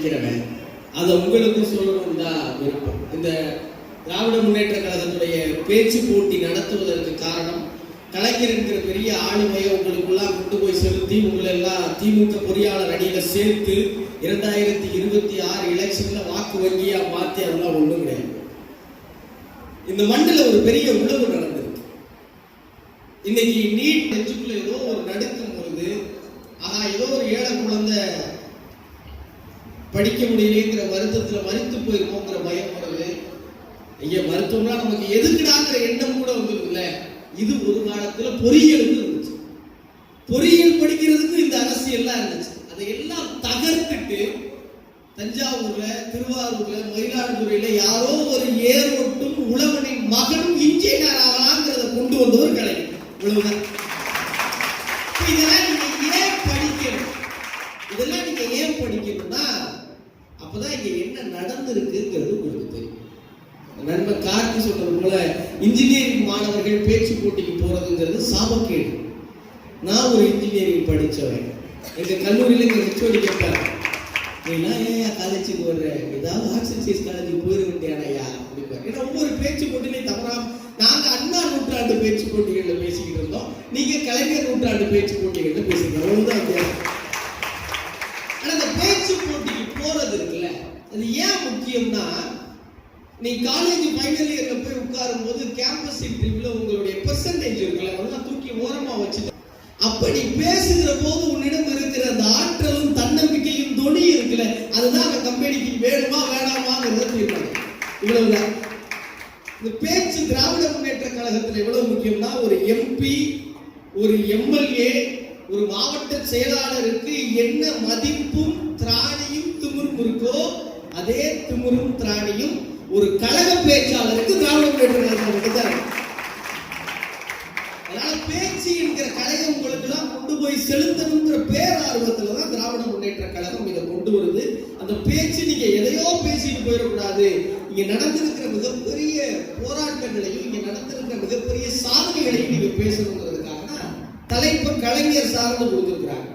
நினைக்கிறவன். அதை உங்களுக்கும் சொல்லணும் தான் விருப்பம். இந்த திராவிட முன்னேற்ற கழகத்துடைய பேச்சு போட்டி நடத்துவதற்கு காரணம் கலைஞர் என்கிற பெரிய ஆளுமையை உங்களுக்குள்ளாம் கொண்டு போய் செலுத்தி உங்களை எல்லாம் திமுக பொறியாளர் அணியில சேர்த்து 2026 எலெக்ஷன்ல வாக்கு வங்கியா மாத்தி அதெல்லாம் ஒண்ணும் கிடையாது. இந்த மண்ணில் ஒரு பெரிய உழவு நடந்திருக்கு. இன்னைக்கு நீட் நெஞ்சுக்குள்ள ஏதோ ஒரு நடுக்கம் வருது. ஆனா ஏதோ ஒரு ஏழை குழந்தை படிக்க முடியலைங்கிற வருத்தத்துல மறித்து போயிருக்கோங்கிற பயம் வருது. ஐயா மருத்துவம்னா நமக்கு எதுக்குடாங்கிற எண்ணம் கூட வந்துருக்குல்ல. இது ஒரு காலத்துல பொறியியலுக்கு இருந்துச்சு. பொறியியல் படிக்கிறதுக்கு இந்த அரசியல்லாம் இருந்துச்சு. அதையெல்லாம் தகர்த்துட்டு தஞ்சாவூர்ல, திருவாரூர்ல, மயிலாடுதுறையில யாரோ ஒரு ஏரோட்டும் உழவனின் மகனும் இன்ஜினியர் ஆகலாங்கிறத கொண்டு வந்தவர் கலைஞர். இவ்வளவுதான். இதெல்லாம் நீங்க ஏன் படிக்கணும்? இதெல்லாம் நீங்க ஏன் படிக்கணும்னா அப்பதான் இங்க என்ன நடந்திருக்குங்கிறது உங்களுக்கு தெரியும். நண்பர் கார்த்தி சொல்றது போல இன்ஜினியரிங் மாணவர்கள் பேச்சு போட்டிக்கு போறதுங்கிறது சாபக்கேடு. நான் ஒரு இன்ஜினியரிங் படிச்சவன். எங்க கல்லூரியில எங்க ஹெச்ஓடி கேட்பாரு, நீலாம் ஏன் காலேஜுக்கு வர்ற, ஏதாவது ஆர்ட்ஸ் அண்ட் சயின்ஸ் காலேஜுக்கு போயிருக்கிட்டியானையா அப்படிப்பாரு. ஏன்னா ஒவ்வொரு பேச்சு போட்டிலையும் தவறாம நாங்க அண்ணா நூற்றாண்டு பேச்சு போட்டிகள்ல பேசிக்கிட்டு இருந்தோம், நீங்க கலைஞர் நூற்றாண்டு பேச்சு போட்டிகள்ல பேசிக்கிறோம். அவ்வளவுதான் வித்தியாசம். ஆனா அந்த பேச்சு போட்டிக்கு போறது இருக்குல்ல, அது ஏன் முக்கியம்னா நீ காலேஜ் ஃபைனல் இயர்ல போய் உட்காரும் போது கேம்பஸ் இன்டர்வியூல உங்களுடைய பெர்சன்டேஜ் இருக்குல்ல, அதெல்லாம் தூக்கி ஓரமா வச்சுட்டு அப்படி பேசுகிற போது உன்னிடம் இருக்கிற அந்த ஆற்றலும் தன்னம்பிக்கையும் தொனி இருக்குல்ல, அதுதான் அந்த கம்பெனிக்கு வேணுமா வேணாமாங்கிறத தீர்மானம். இவ்வளவுதான். இந்த பேச்சு திராவிட முன்னேற்ற கழகத்தில் எவ்வளவு முக்கியம்னா ஒரு எம்பி, ஒரு எம்எல்ஏ, ஒரு மாவட்ட செயலாளருக்கு என்ன மதிப்பும் திராணியும் திமிரும் இருக்கோ அதே திமிரும் திராணியும் ஒரு கழக பேச்சாளருக்கு திராவிட முன்னேற்ற கழகம் தான். அதனால பேச்சு என்கிற கழகம் உங்களுக்கு எல்லாம் கொண்டு போய் செலுத்தணுங்கிற பேரார்வத்துல தான் திராவிட முன்னேற்ற கழகம் இதை கொண்டு வருது. அந்த பேச்சு நீங்க எதையோ பேசிட்டு போயிடக்கூடாது. இங்க நடந்திருக்கிற மிகப்பெரிய போராட்டங்களையும் இங்க நடந்திருக்கிற மிகப்பெரிய சாதனைகளையும் நீங்க பேசணுங்கிறதுக்காக தான் தலைப்பு கலைஞர் சார்ந்து கொடுத்துருக்கிறாங்க.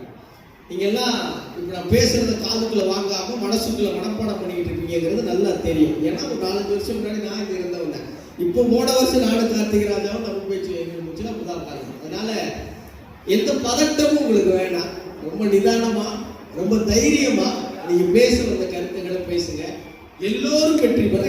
நீங்க எல்லாம் இப்ப நான் பேசுறத காதுக்குள்ள வாங்காம மனசுக்குள்ள மனப்பாடம் பண்ணிக்கிட்டு இருக்கீங்கிறது நல்லா தெரியும். ஏன்னா ஒரு 4-5 வருஷம் முன்னாடி நான் இங்க இருந்தவன். இப்போ போன வருஷம் நாடு கார்த்திகராஜாவும் நம்ம பேச்சு முடிச்சுன்னா புதான் பாருங்க. அதனால எந்த பதட்டமும் உங்களுக்கு வேண்டாம். ரொம்ப நிதானமா, ரொம்ப தைரியமா நீங்க பேசுற அந்த கருத்துக்களை பேசுங்க. எல்லோரும் வெற்றி பெற